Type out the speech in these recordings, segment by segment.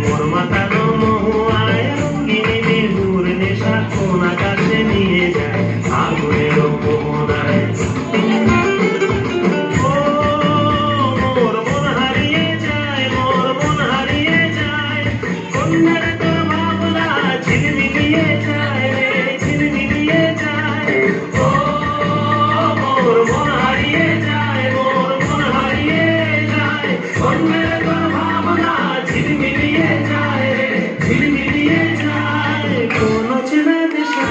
মোর মাতানো মহুয়ায় রঙিনী মেহুর নেশা কোন আকাশে নিয়ে যায় আগুনের মোহনায়। ও মোর মন হারিয়ে যায়, মোর মন হারিয়ে যায়, কন্যার তোর ভাবনা ঝিলমিলিয়ে যায় রে, ঝিলমিলিয়ে যায়। ও মোর মন হারিয়ে যায়, মোর মন হারিয়ে যায়, কন্যার তোর ভাবনা ঝিলমিলিয়ে যায় রে, ঝিলমিলিয়ে যায়। কোন চেনা দেশে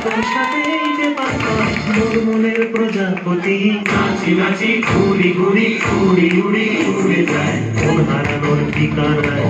তোর সাথে যে পাতাম মোর মনের প্রজাপতি নাচি নাচি ঘুরি ঘুরি উড়ি উড়ি উড়ে যায় মন হারানোর ঠিকানায়।